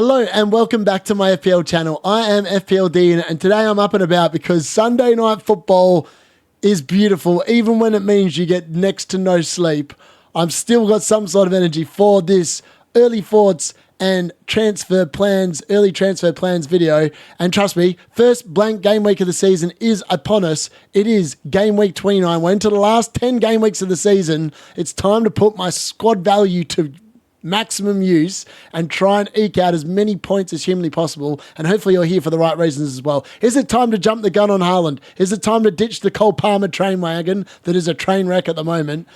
Hello and welcome back to my FPL channel. I am FPL Dean and today I'm up and about because Sunday night football is beautiful. Even when it means you get next to no sleep, I've still got some sort of energy for this early thoughts and early transfer plans video. And trust me, first blank game week of the season is upon us. It is game week 29. We're into the last 10 game weeks of the season. It's time to put my squad value to maximum use and try and eke out as many points as humanly possible, and hopefully you're here for the right reasons as well. Is it time to jump the gun on Haaland? Is it time to ditch the Cole Palmer train wagon that is a train wreck at the moment?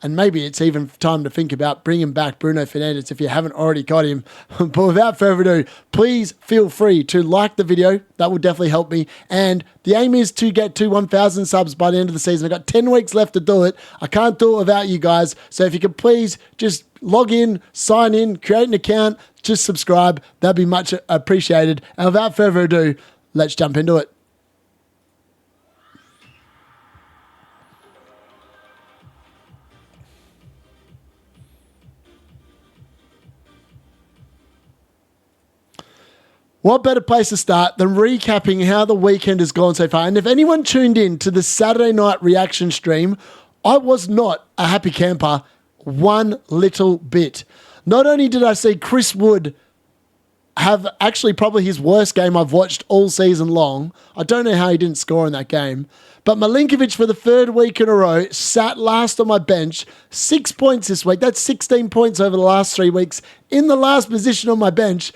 And maybe it's even time to think about bringing back Bruno Fernandes if you haven't already got him. But without further ado, please feel free to like the video. That will definitely help me. And the aim is to get to 1,000 subs by the end of the season. I've got 10 weeks left to do it. I can't do it without you guys. So if you could please just log in, sign in, create an account, just subscribe. That'd be much appreciated. And without further ado, let's jump into it. What better place to start than recapping how the weekend has gone so far? And if anyone tuned in to the Saturday night reaction stream, I was not a happy camper one little bit. Not only did I see Chris Wood have actually probably his worst game I've watched all season long. I don't know how he didn't score in that game. But Milinkovic for the third week in a row sat last on my bench. 6 points this week. That's 16 points over the last 3 weeks. In the last position on my bench.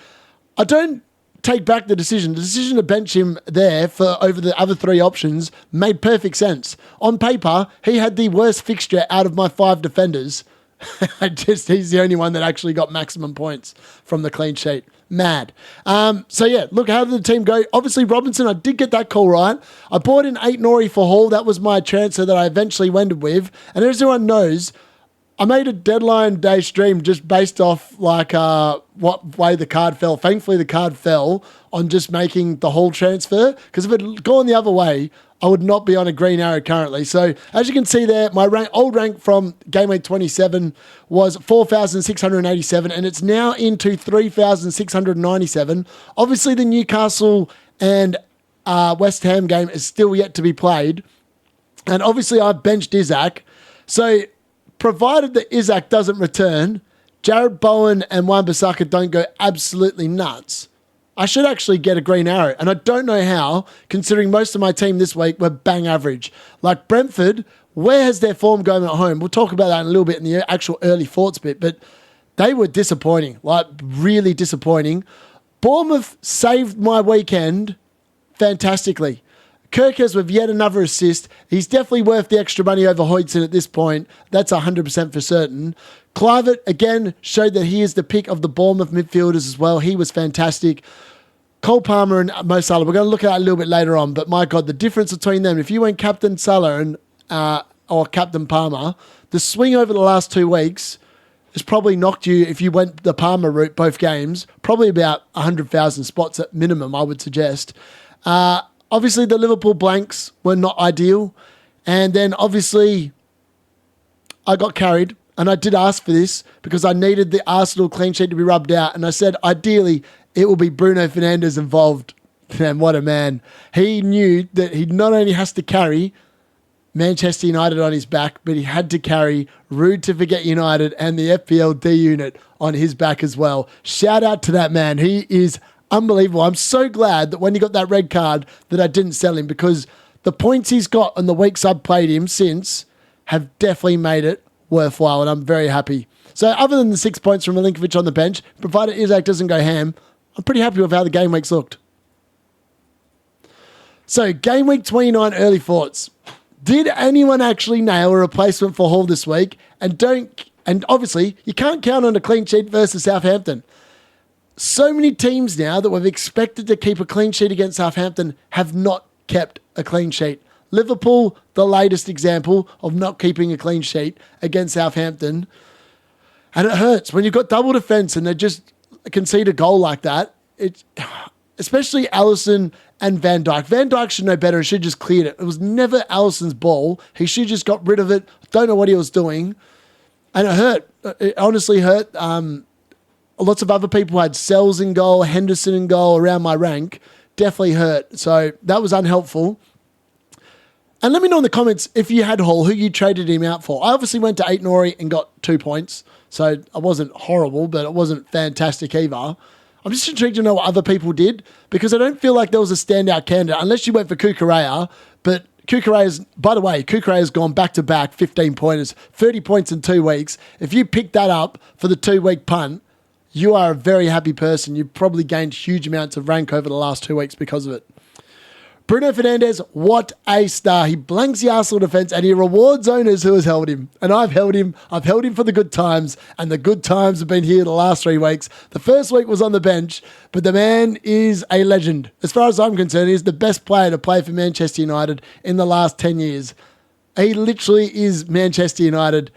I don't take back the decision. The decision to bench him there for over the other 3 options made perfect sense. On paper, he had the worst fixture out of my 5 defenders. He's the only one that actually got maximum points from the clean sheet. Mad. So yeah, look, how did the team go? Obviously, Robinson, I did get that call right. I bought in 8 Nori for Hall. That was my transfer that I eventually wended with. And as everyone knows, I made a deadline day stream just based off like what way the card fell. Thankfully, the card fell on just making the whole transfer, because if it had gone the other way, I would not be on a green arrow currently. So as you can see there, my old rank from game week 27 was 4,687, and it's now into 3,697. Obviously, the Newcastle and West Ham game is still yet to be played. And obviously, I've benched Isak. So provided that Isak doesn't return, Jared Bowen and Wan-Bissaka don't go absolutely nuts, I should actually get a green arrow. And I don't know how, considering most of my team this week were bang average. Like Brentford, where has their form going at home? We'll talk about that in a little bit in the actual early thoughts bit, but they were disappointing, like really disappointing. Bournemouth saved my weekend fantastically. Kirkes with yet another assist. He's definitely worth the extra money over Hoytson at this point. That's 100% for certain. Kluivert, again, showed that he is the pick of the Bournemouth midfielders as well. He was fantastic. Cole Palmer and Mo Salah, we're going to look at that a little bit later on, but my God, the difference between them, if you went Captain Salah and or Captain Palmer, the swing over the last 2 weeks has probably knocked you, if you went the Palmer route both games, probably about 100,000 spots at minimum, I would suggest. Obviously, the Liverpool blanks were not ideal. And then, obviously, I got carried. And I did ask for this because I needed the Arsenal clean sheet to be rubbed out. And I said, ideally, it will be Bruno Fernandes involved. And what a man. He knew that he not only has to carry Manchester United on his back, but he had to carry Rude to Forget United and the FPL D unit on his back as well. Shout out to that man. He is unbelievable. I'm so glad that when he got that red card that I didn't sell him, because the points he's got on the weeks I've played him since have definitely made it worthwhile, and I'm very happy. So other than the 6 points from Milinkovic on the bench, provided Isak doesn't go ham, I'm pretty happy with how the game weeks looked. So game week 29 early thoughts. Did anyone actually nail a replacement for Hall this week? And obviously, you can't count on a clean sheet versus Southampton. So many teams now that we've expected to keep a clean sheet against Southampton have not kept a clean sheet. Liverpool, the latest example of not keeping a clean sheet against Southampton. And it hurts when you've got double defence and they just concede a goal like that. Especially Alisson and Van Dijk. Van Dijk should know better and should just cleared it. It was never Alisson's ball. He should just got rid of it. Don't know what he was doing. And it hurt. It honestly hurt. lots of other people had Sels in goal, Henderson in goal around my rank. Definitely hurt. So that was unhelpful. And let me know in the comments if you had Hall, who you traded him out for. I obviously went to 8 Nori and got 2 points. So I wasn't horrible, but it wasn't fantastic either. I'm just intrigued to know what other people did because I don't feel like there was a standout candidate unless you went for Kukurea. But by the way, Kukurea's gone back-to-back 15 pointers, 30 points in 2 weeks. If you pick that up for the 2-week punt, you are a very happy person. You've probably gained huge amounts of rank over the last 2 weeks because of it. Bruno Fernandes, what a star. He blanks the Arsenal defence and he rewards owners who has held him. And I've held him. I've held him for the good times, and the good times have been here the last 3 weeks. The first week was on the bench, but the man is a legend. As far as I'm concerned, he's the best player to play for Manchester United in the last 10 years. He literally is Manchester United.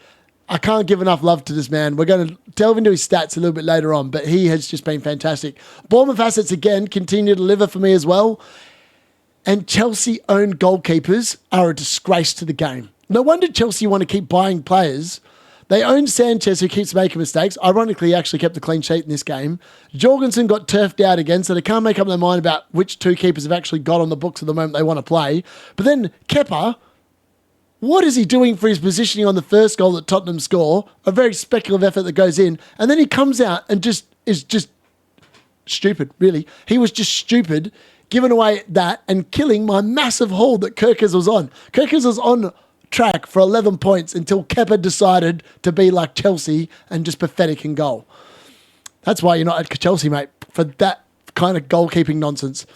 I can't give enough love to this man. We're going to delve into his stats a little bit later on, but he has just been fantastic. Bournemouth assets, again, continue to deliver for me as well. And Chelsea-owned goalkeepers are a disgrace to the game. No wonder Chelsea want to keep buying players. They own Sanchez, who keeps making mistakes. Ironically, he actually kept the clean sheet in this game. Jorgensen got turfed out again, so they can't make up their mind about which 2 keepers have actually got on the books at the moment they want to play. But then Kepa, what is he doing for his positioning on the first goal that Tottenham score? A very speculative effort that goes in. And then he comes out and is just stupid, really. He was just stupid, giving away that and killing my massive haul that Kirkers was on. Kirkers was on track for 11 points until Kepa decided to be like Chelsea and just pathetic in goal. That's why you're not at Chelsea, mate, for that kind of goalkeeping nonsense.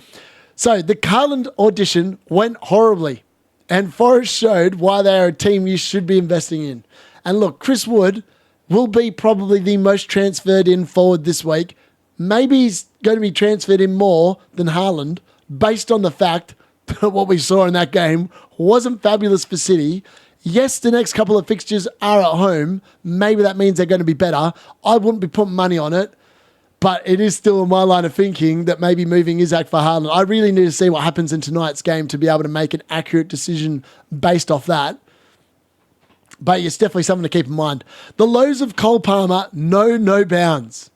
So the Haaland audition went horribly, and Forest showed why they are a team you should be investing in. And look, Chris Wood will be probably the most transferred in forward this week. Maybe he's going to be transferred in more than Haaland based on the fact that what we saw in that game wasn't fabulous for City. Yes, the next couple of fixtures are at home. Maybe that means they're going to be better. I wouldn't be putting money on it, but it is still in my line of thinking that maybe moving Isak for Haaland. I really need to see what happens in tonight's game to be able to make an accurate decision based off that. But it's definitely something to keep in mind. The lows of Cole Palmer know no bounds.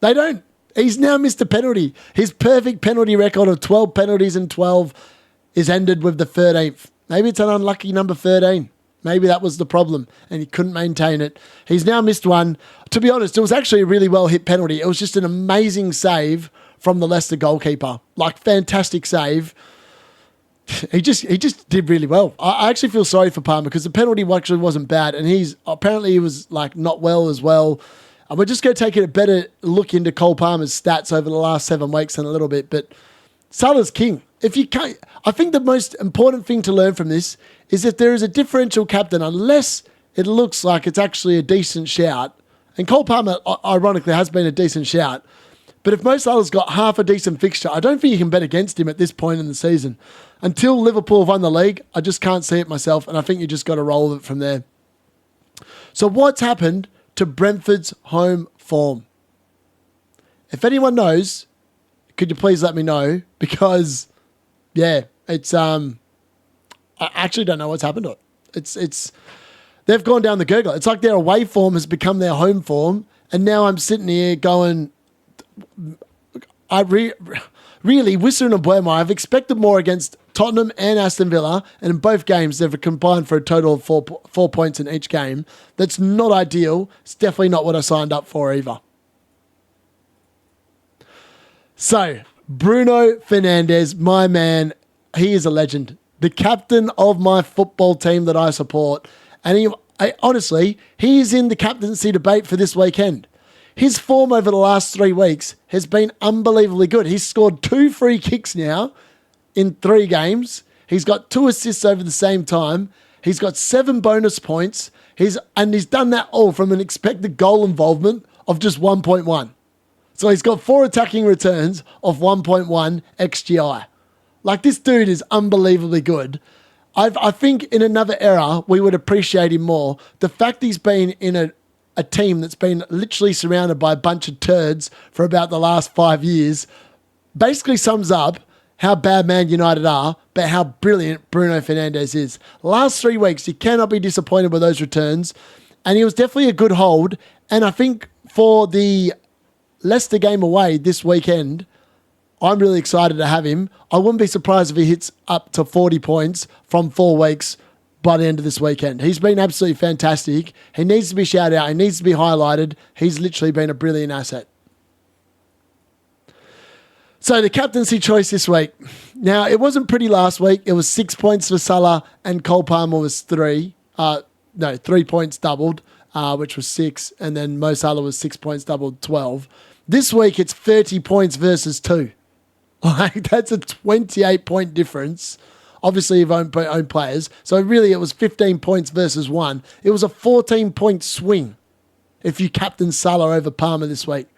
They don't. He's now missed a penalty. His perfect penalty record of 12 penalties in 12 is ended with the 13th. Maybe it's an unlucky number 13. Maybe that was the problem and he couldn't maintain it. He's now missed one. To be honest, it was actually a really well hit penalty. It was just an amazing save from the Leicester goalkeeper. Like, fantastic save. He just did really well. I actually feel sorry for Palmer because the penalty actually wasn't bad, and he was like not well as well. We're just going to take a better look into Cole Palmer's stats over the last 7 weeks in a little bit. But Salah's king. If you can't, I think the most important thing to learn from this is if there is a differential captain, unless it looks like it's actually a decent shout, and Cole Palmer, ironically, has been a decent shout, but if Mo Salah's got half a decent fixture, I don't think you can bet against him at this point in the season. Until Liverpool have won the league, I just can't see it myself, and I think you just got to roll with it from there. So what's happened to Brentford's home form? If anyone knows, could you please let me know? Because, yeah, it's I actually don't know what's happened to it. It's they've gone down the gurgler. It's like their away form has become their home form, and now I'm sitting here going, really, Whistler and Buemo, I've expected more against Tottenham and Aston Villa, and in both games, they've combined for a total of 4 points in each game. That's not ideal. It's definitely not what I signed up for either. So, Bruno Fernandes, my man, he is a legend. The captain of my football team that I support. And honestly, he is in the captaincy debate for this weekend. His form over the last 3 weeks has been unbelievably good. He's scored 2 free kicks now in 3 games. He's got 2 assists over the same time. He's got 7 bonus points. He's done that all from an expected goal involvement of just 1.1. So he's got 4 attacking returns of 1.1 XGI. Like, this dude is unbelievably good. I think in another era, we would appreciate him more. The fact he's been in a team that's been literally surrounded by a bunch of turds for about the last 5 years basically sums up how bad Man United are, but how brilliant Bruno Fernandes is. Last 3 weeks, you cannot be disappointed with those returns, and he was definitely a good hold, and I think for the Leicester game away this weekend, I'm really excited to have him. I wouldn't be surprised if he hits up to 40 points from 4 weeks by the end of this weekend. He's been absolutely fantastic. He needs to be shouted out. He needs to be highlighted. He's literally been a brilliant asset. So the captaincy choice this week. Now, it wasn't pretty last week. It was 6 points for Salah and Cole Palmer was 3. 3 points doubled, which was 6. And then Mo Salah was 6 points doubled, 12. This week, it's 30 points versus 2. Like, that's a 28-point difference. Obviously, you've owned players. So really, it was 15 points versus 1. It was a 14-point swing if you captain Salah over Palmer this week.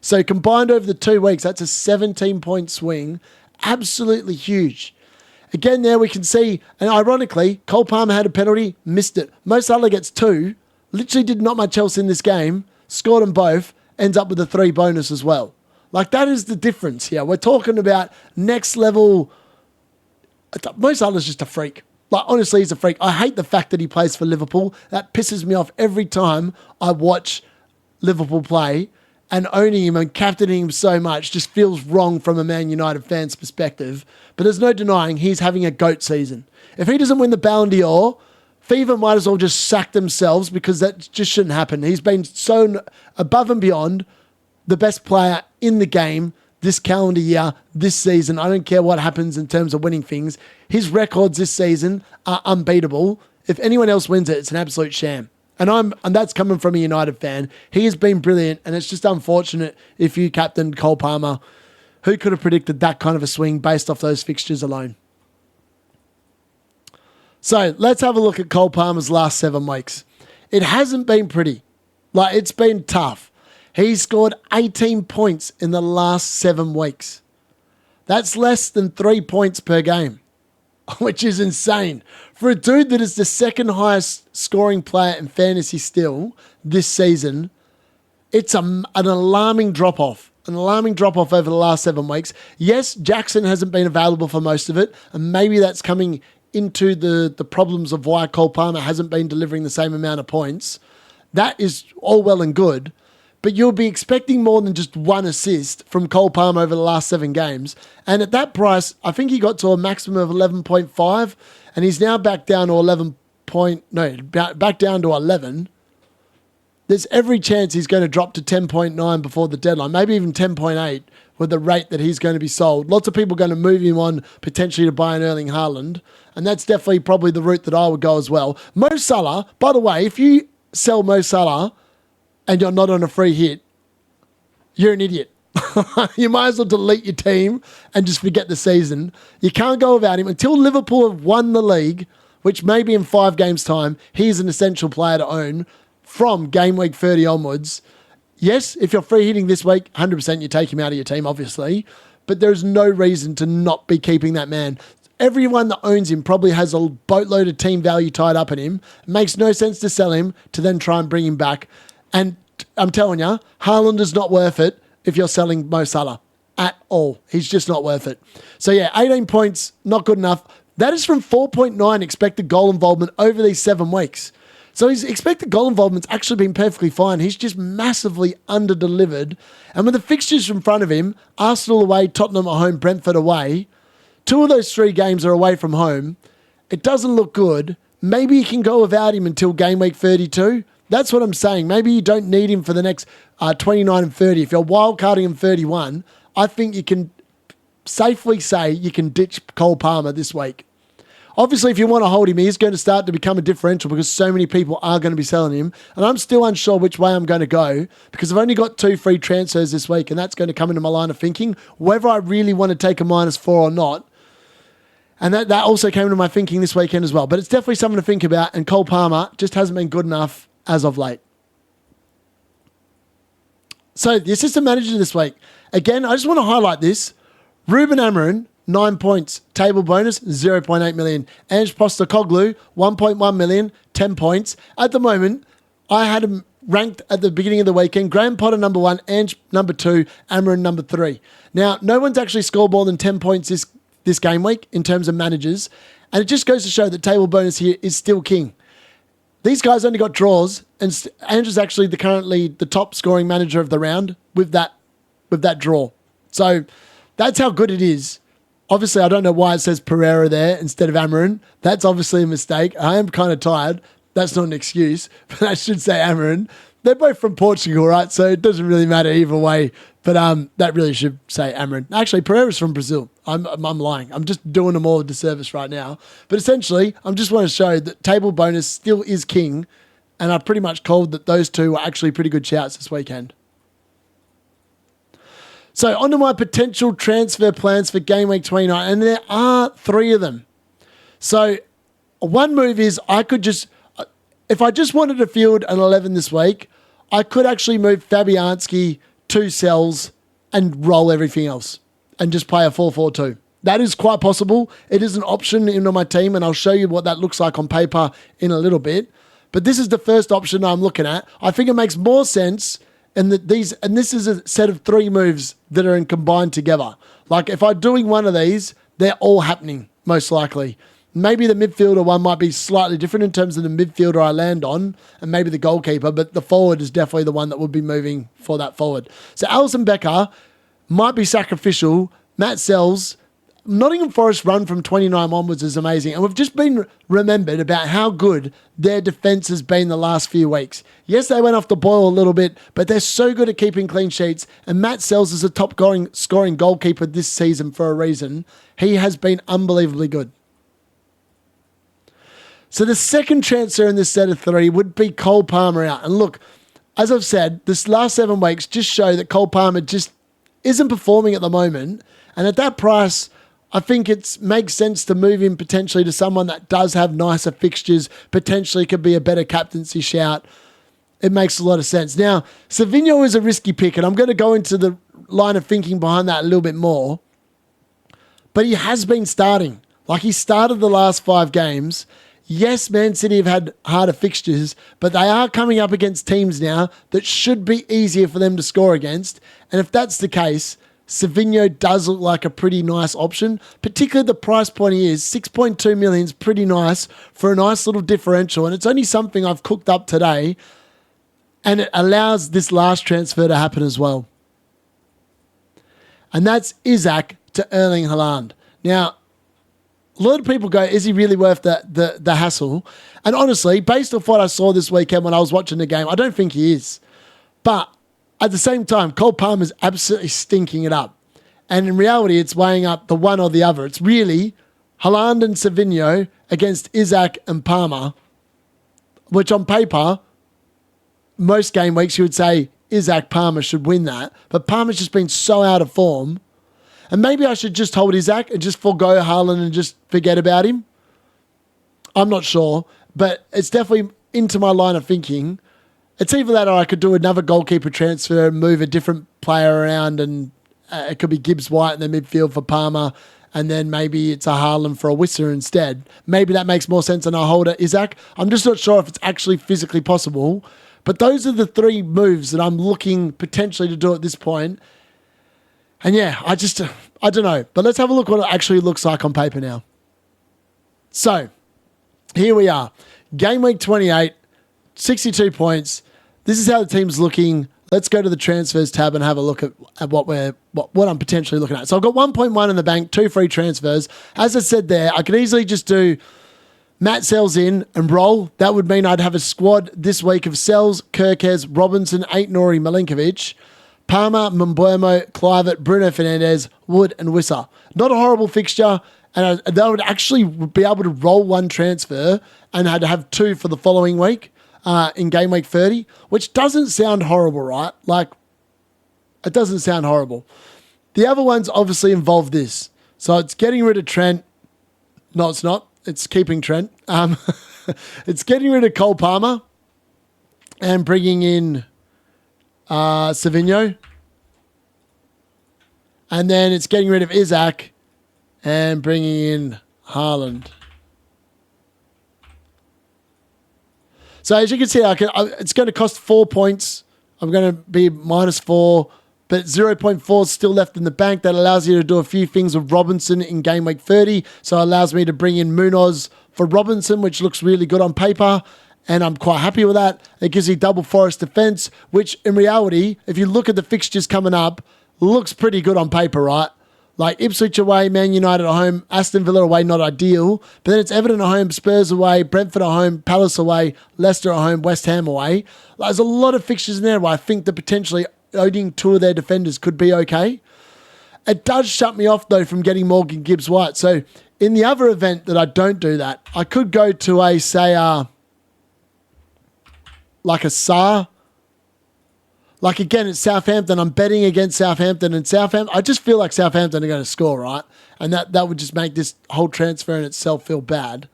So combined over the 2 weeks, that's a 17-point swing. Absolutely huge. Again, there we can see, and ironically, Cole Palmer had a penalty, missed it. Mo Salah gets 2, literally did not much else in this game, scored them both, ends up with a 3 bonus as well. Like, that is the difference here. We're talking about next level. Mo Salah's just a freak. Like, honestly, he's a freak. I hate the fact that he plays for Liverpool. That pisses me off every time I watch Liverpool play. And owning him and captaining him so much just feels wrong from a Man United fan's perspective. But there's no denying he's having a GOAT season. If he doesn't win the Ballon d'Or, FIFA might as well just sack themselves because that just shouldn't happen. He's been so above and beyond the best player in the game this calendar year, this season. I don't care what happens in terms of winning things. His records this season are unbeatable. If anyone else wins it, it's an absolute sham. And that's coming from a United fan. He has been brilliant, and it's just unfortunate if you captained Cole Palmer. Who could have predicted that kind of a swing based off those fixtures alone? So let's have a look at Cole Palmer's last 7 weeks. It hasn't been pretty. Like, it's been tough. He's scored 18 points in the last 7 weeks. That's less than 3 points per game, which is insane. For a dude that is the second highest scoring player in fantasy still this season, it's an alarming drop-off. An alarming drop-off over the last 7 weeks. Yes, Jackson hasn't been available for most of it, and maybe that's coming into the problems of why Cole Palmer hasn't been delivering the same amount of points. That is all well and good, but you'll be expecting more than just 1 assist from Cole Palmer over the last 7 games. And at that price, I think he got to a maximum of 11.5, and he's now back down to back down to 11. There's every chance he's going to drop to 10.9 before the deadline, maybe even 10.8 with the rate that he's going to be sold. Lots of people are going to move him on potentially to buy an Erling Haaland, and that's definitely probably the route that I would go as well. Mo Salah, by the way, if you sell Mo Salah and you're not on a free hit, you're an idiot. You might as well delete your team and just forget the season. You can't go without him. Until Liverpool have won the league, which may be in 5 games' time, he's an essential player to own from game week 30 onwards. Yes, if you're free hitting this week, 100% you take him out of your team, obviously, but there's no reason to not be keeping that man. Everyone that owns him probably has a boatload of team value tied up in him. It makes no sense to sell him to then try and bring him back. And I'm telling you, Haaland is not worth it if you're selling Mo Salah at all. He's just not worth it. So yeah, 18 points, not good enough. That is from 4.9 expected goal involvement over these 7 weeks. So his expected goal involvement's actually been perfectly fine. He's just massively under-delivered. And with the fixtures in front of him, Arsenal away, Tottenham at home, Brentford away, 2 of those 3 games are away from home. It doesn't look good. Maybe you can go without him until game week 32. That's what I'm saying. Maybe you don't need him for the next 29 and 30. If you're wildcarding him 31, I think you can safely say you can ditch Cole Palmer this week. Obviously, if you want to hold him, he's going to start to become a differential because so many people are going to be selling him. And I'm still unsure which way I'm going to go because I've only got 2 free transfers this week, and that's going to come into my line of thinking, whether I really want to take a -4 or not. And that also came into my thinking this weekend as well. But it's definitely something to think about, and Cole Palmer just hasn't been good enough as of late. So the assistant manager this week. Again, I just want to highlight this. Ruben Amorim, 9 points. Table bonus, 0.8 million. Ange Postecoglou, 1.1 million, 10 points. At the moment, I had him ranked at the beginning of the weekend. Graham Potter, number 1. Ange, number 2. Amorim, number 3. Now, no one's actually scored more than 10 points this game week in terms of managers. And it just goes to show that table bonus here is still king. These guys only got draws, and Ange is actually currently the top scoring manager of the round with that draw. So that's how good it is. Obviously, I don't know why it says Pereira there instead of Amorim. That's obviously a mistake. I am kind of tired. That's not an excuse, but I should say Amorim. They're both from Portugal, right? So it doesn't really matter either way. But that really should say Amorim. Actually, Pereira's from Brazil. I'm lying. I'm just doing them all a disservice right now. But essentially, I just want to show that table bonus still is king. And I pretty much called that those two were actually pretty good shouts this weekend. So onto my potential transfer plans for Game Week 29. And there are 3 of them. So one move is I could just... If I just wanted to field an 11 this week, I could actually move Fabianski to Sels and roll everything else and just play a 4-4-2. That is quite possible. It is an option in my team, and I'll show you what that looks like on paper in a little bit. But this is the first option I'm looking at. I think it makes more sense, and this is a set of 3 moves that are combined together. Like if I'm doing one of these, they're all happening, most likely. Maybe the midfielder one might be slightly different in terms of the midfielder I land on and maybe the goalkeeper, but the forward is definitely the one that would be moving for that forward. So Alisson Becker might be sacrificial. Matt Sels, Nottingham Forest run from 29 onwards is amazing. And we've just been remembered about how good their defence has been the last few weeks. Yes, they went off the boil a little bit, but they're so good at keeping clean sheets. And Matt Sels is a top scoring goalkeeper this season for a reason. He has been unbelievably good. So the second transfer in this set of 3 would be Cole Palmer out. And look, as I've said, this last 7 weeks just show that Cole Palmer just isn't performing at the moment. And at that price, I think it makes sense to move him potentially to someone that does have nicer fixtures, potentially could be a better captaincy shout. It makes a lot of sense. Now, Savinho is a risky pick, and I'm going to go into the line of thinking behind that a little bit more. But he has been starting. Like he started the last 5 games. Yes, Man City have had harder fixtures, but they are coming up against teams now that should be easier for them to score against. And if that's the case, Savinho does look like a pretty nice option, particularly the price point he is. 6.2 million is pretty nice for a nice little differential. And it's only something I've cooked up today, and it allows this last transfer to happen as well. And that's Isak to Erling Haaland. Now, a lot of people go, is he really worth the hassle? And honestly, based off what I saw this weekend when I was watching the game, I don't think he is. But at the same time, Cole Palmer's absolutely stinking it up. And in reality, it's weighing up the one or the other. It's really Haaland and Savinho against Isak and Palmer, which on paper, most game weeks you would say Isak Palmer should win that. But Palmer's just been so out of form. And maybe I should just hold Isak and just forego Haaland and just forget about him. I'm not sure, but it's definitely into my line of thinking. It's either that or I could do another goalkeeper transfer, move a different player around, and it could be Gibbs White in the midfield for Palmer, and then maybe it's a Haaland for a Whistler instead. Maybe that makes more sense than I hold it, Isak. I'm just not sure if it's actually physically possible. But those are the 3 moves that I'm looking potentially to do at this point. And yeah, I don't know. But let's have a look what it actually looks like on paper now. So, here we are. Game week 28, 62 points. This is how the team's looking. Let's go to the transfers tab and have a look at what I'm potentially looking at. So I've got 1.1 in the bank, 2 free transfers. As I said there, I could easily just do Matt Sels in and roll. That would mean I'd have a squad this week of Sels, Kirkes, Robinson, Aitnori, Milinkovic, Palmer, Mbeumo, Kluivert, Bruno Fernandes, Wood, and Wissa. Not a horrible fixture, and they would actually be able to roll 1 transfer and had to have 2 for the following week in game week 30, which doesn't sound horrible, right? Like, it doesn't sound horrible. The other ones obviously involve this. So it's getting rid of Trent. No, it's not. It's keeping Trent. It's getting rid of Cole Palmer and bringing in Savinho. And then it's getting rid of Isak and bringing in Haaland. So as you can see, it's going to cost 4 points. I'm going to be -4, but 0.4 is still left in the bank. That allows you to do a few things with Robinson in game week 30. So it allows me to bring in Munoz for Robinson, which looks really good on paper. and I'm quite happy with that. It gives you double Forest defence, which in reality, if you look at the fixtures coming up, looks pretty good on paper, right? Like Ipswich away, Man United at home, Aston Villa away, not ideal. But then it's Everton at home, Spurs away, Brentford at home, Palace away, Leicester at home, West Ham away. Like, there's a lot of fixtures in there where I think that potentially owning two of their defenders could be okay. It does shut me off, though, from getting Morgan Gibbs-White. So in the other event that I don't do that, I could go to a, say, like a Sarr. Like, again, it's Southampton. I'm betting against Southampton. And Southampton, I just feel like Southampton are going to score, right? And that would just make this whole transfer in itself feel bad.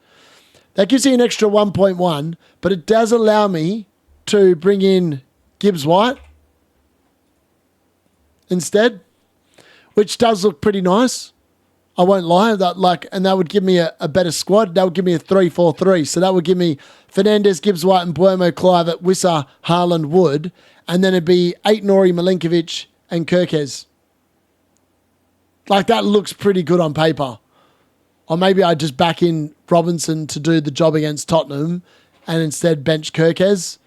That gives you an extra 1.1, but it does allow me to bring in Gibbs-White instead, which does look pretty nice. I won't lie. And that would give me a better squad. That would give me a 3-4-3. So that would give me Fernandes, Gibbs-White, and Buemo, Clive at Wissa, Haaland, Wood. And then it'd be Aït-Nouri, Milinkovic, and Kirkez. Like, that looks pretty good on paper. Or maybe I just back in Robinson to do the job against Tottenham and instead bench Kirkez.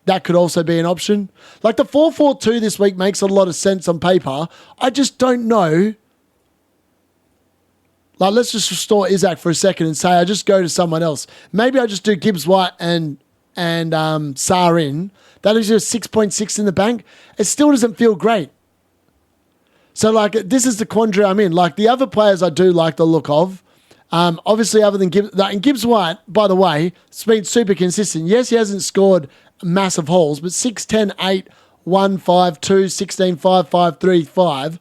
That could also be an option. Like, the 4-4-2 this week makes a lot of sense on paper. I just don't know. Like, let's just restore Isak for a second and say I just go to someone else. Maybe I just do Gibbs-White and Sarr in. That is just 6.6 in the bank. It still doesn't feel great. So, like, this is the quandary I'm in. Like, the other players I do like the look of. Obviously, other than Gibbs... And Gibbs-White, by the way, has been super consistent. Yes, he hasn't scored massive hauls, but 6, 10, 8, 1, 5, 2, 16, 5, 5, 3, 5.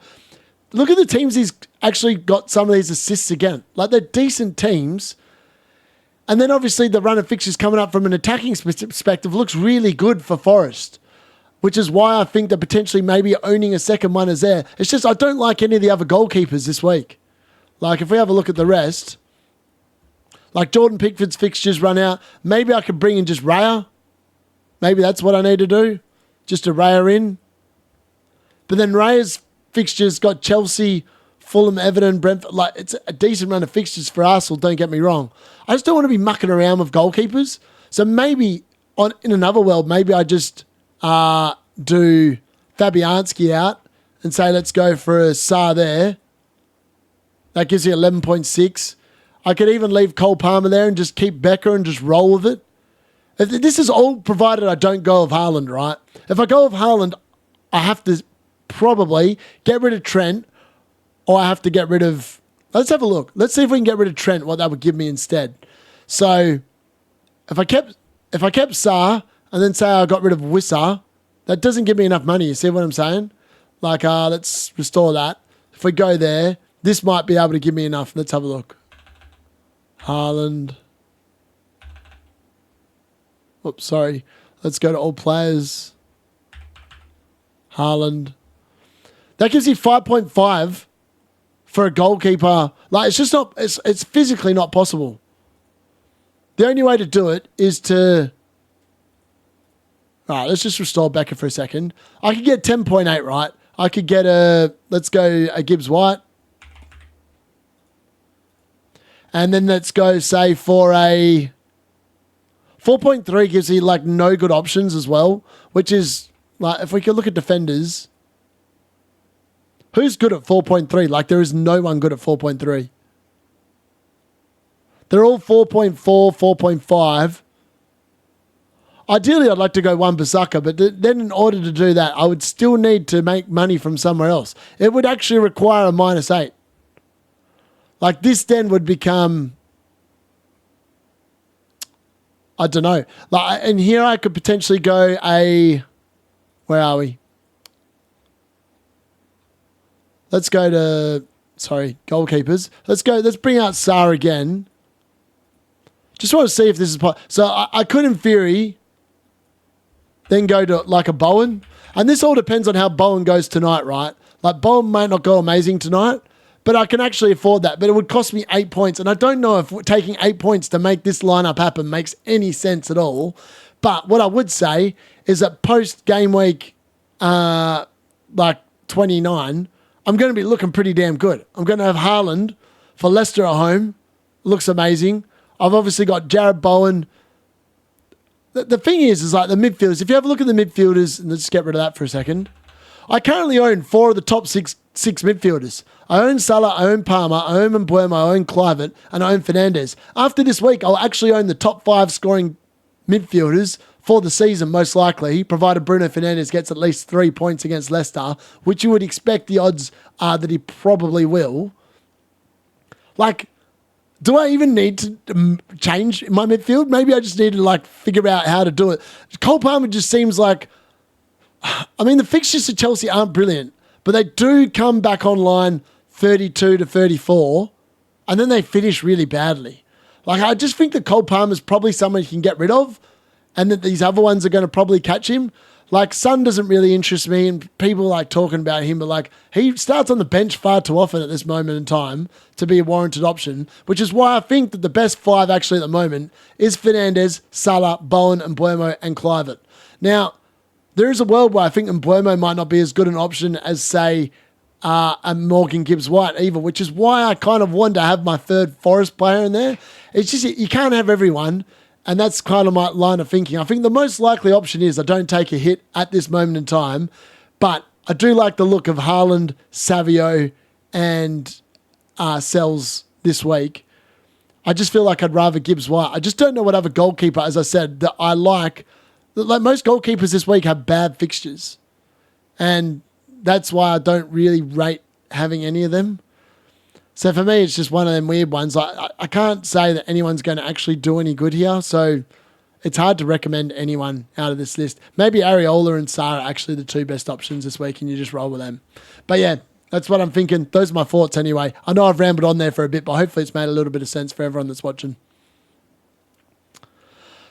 Look at the teams he's actually got some of these assists again. Like, they're decent teams. And then obviously the run of fixtures coming up from an attacking perspective looks really good for Forest, which is why I think that potentially maybe owning a second one is there. It's just I don't like any of the other goalkeepers this week. Like, if we have a look at the rest, like Jordan Pickford's fixtures run out. Maybe I could bring in just Raya. Maybe that's what I need to do. Just a Raya in. But then Raya's fixtures got Chelsea, Fulham, Everton, Brentford. Like, it's a decent run of fixtures for Arsenal, don't get me wrong. I just don't want to be mucking around with goalkeepers. So maybe in another world, maybe I just do Fabianski out and say, let's go for a Sarr there. That gives you 11.6. I could even leave Cole Palmer there and just keep Becker and just roll with it. This is all provided I don't go with Haaland, right? If I go with Haaland, I have to probably get rid of Trent, or I have to get rid of... Let's have a look. Let's see if we can get rid of Trent, what that would give me instead. So if I kept Sarr and then say I got rid of Wissa, that doesn't give me enough money. You see what I'm saying? Like, let's restore that. If we go there, this might be able to give me enough. Let's have a look. Haaland. Oops, sorry. Let's go to all players. Haaland. That gives you 5.5 for a goalkeeper. Like, it's just not, it's physically not possible. The only way to do it is to... All right, let's just restore Becker for a second. I could get 10.8, right? I could get let's go a Gibbs-White. And then let's go, say, for a 4.3 gives you, like, no good options as well, which is, like, if we could look at defenders, who's good at 4.3? Like, there is no one good at 4.3. They're all 4.4, 4.5. Ideally, I'd like to go one Bissaka, but then in order to do that, I would still need to make money from somewhere else. It would actually require a -8. Like, this then would become, I don't know. Like, and here I could potentially go where are we? Let's go to, goalkeepers. Let's bring out Sarr again. Just want to see if this is possible. So I could, in theory, then go to, like, a Bowen. And this all depends on how Bowen goes tonight, right? Like, Bowen might not go amazing tonight, but I can actually afford that. But it would cost me 8 points. And I don't know if taking 8 points to make this lineup happen makes any sense at all. But what I would say is that post-game week, 29, I'm going to be looking pretty damn good. I'm going to have Haaland for Leicester at home. Looks amazing. I've obviously got Jared Bowen the thing is like the midfielders. If you have a look at the midfielders, and let's get rid of that for a second. I currently own 4 of the top six midfielders. I own Salah, I own Palmer, I own Mbeumo, I own Kluivert, and I own Fernandes. After this week, I'll actually own the top 5 scoring midfielders for the season, most likely, provided Bruno Fernandes gets at least 3 points against Leicester, which you would expect the odds are that he probably will. Like, do I even need to change my midfield? Maybe I just need to figure out how to do it. Cole Palmer just seems like, I mean, the fixtures to Chelsea aren't brilliant, but they do come back online 32 to 34, and then they finish really badly. Like, I just think that Cole Palmer's probably someone you can get rid of, and that these other ones are going to probably catch him. Like, Son doesn't really interest me, and people like talking about him, but he starts on the bench far too often at this moment in time to be a warranted option, which is why I think that the best 5 actually at the moment is Fernandes, Salah, Bowen, Mbeumo, and Kluivert. Now, there is a world where I think Mbeumo might not be as good an option as, say, a Morgan Gibbs-White either, which is why I kind of wanted to have my third Forest player in there. It's just, you can't have everyone. And that's kind of my line of thinking. I think the most likely option is I don't take a hit at this moment in time, but I do like the look of Haaland, Savinho, and Sels this week. I just feel like I'd rather Gibbs-White. I just don't know what other goalkeeper, as I said, that I like. Like, most goalkeepers this week have bad fixtures. And that's why I don't really rate having any of them. So for me, it's just one of them weird ones. I can't say that anyone's going to actually do any good here, so it's hard to recommend anyone out of this list. Maybe Areola and Sarr are actually the 2 best options this week, and you just roll with them. But yeah, that's what I'm thinking. Those are my thoughts anyway. I know I've rambled on there for a bit, but hopefully it's made a little bit of sense for everyone that's watching.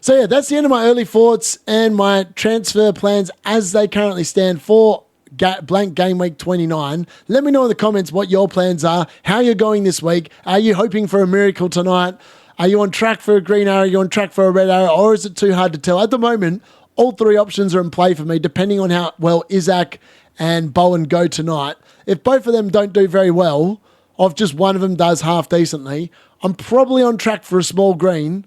So yeah, that's the end of my early thoughts and my transfer plans as they currently stand for blank game week 29. Let me know in the comments what your plans are, how you're going this week. Are you hoping for a miracle tonight? Are you on track for a green arrow? Are you on track for a red arrow? Or is it too hard to tell? At the moment, all 3 options are in play for me, depending on how well Isak and Bowen go tonight. If both of them don't do very well, or if just one of them does half decently, I'm probably on track for a small green.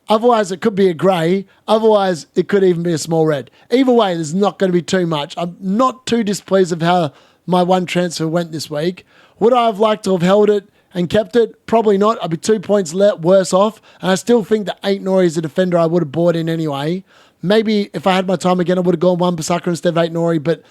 Otherwise, it could be a grey. Otherwise, it could even be a small red. Either way, there's not going to be too much. I'm not too displeased of how my one transfer went this week. Would I have liked to have held it and kept it? Probably not. I'd be 2 points worse off. And I still think that Aït-Nouri is a defender I would have bought in anyway. Maybe if I had my time again, I would have gone Wan-Bissaka instead of Aït-Nouri. But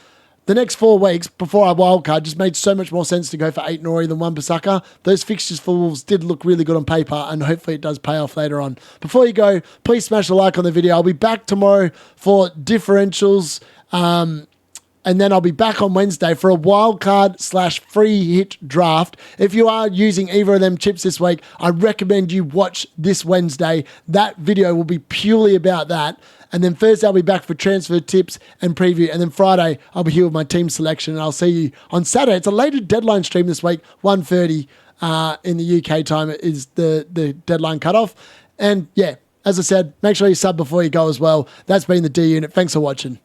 the next 4 weeks before I wildcard just made so much more sense to go for Aït-Nouri than Wan-Bissaka. Those fixtures for Wolves did look really good on paper, and hopefully it does pay off later on. Before you go, please smash a like on the video. I'll be back tomorrow for differentials, and then I'll be back on Wednesday for a wildcard / free hit draft. If you are using either of them chips this week, I recommend you watch this Wednesday. That video will be purely about that. And then Thursday, I'll be back for transfer tips and preview. And then Friday, I'll be here with my team selection. And I'll see you on Saturday. It's a later deadline stream this week, 1:30 in the UK time is the deadline cutoff. And yeah, as I said, make sure you sub before you go as well. That's been the D Unit. Thanks for watching.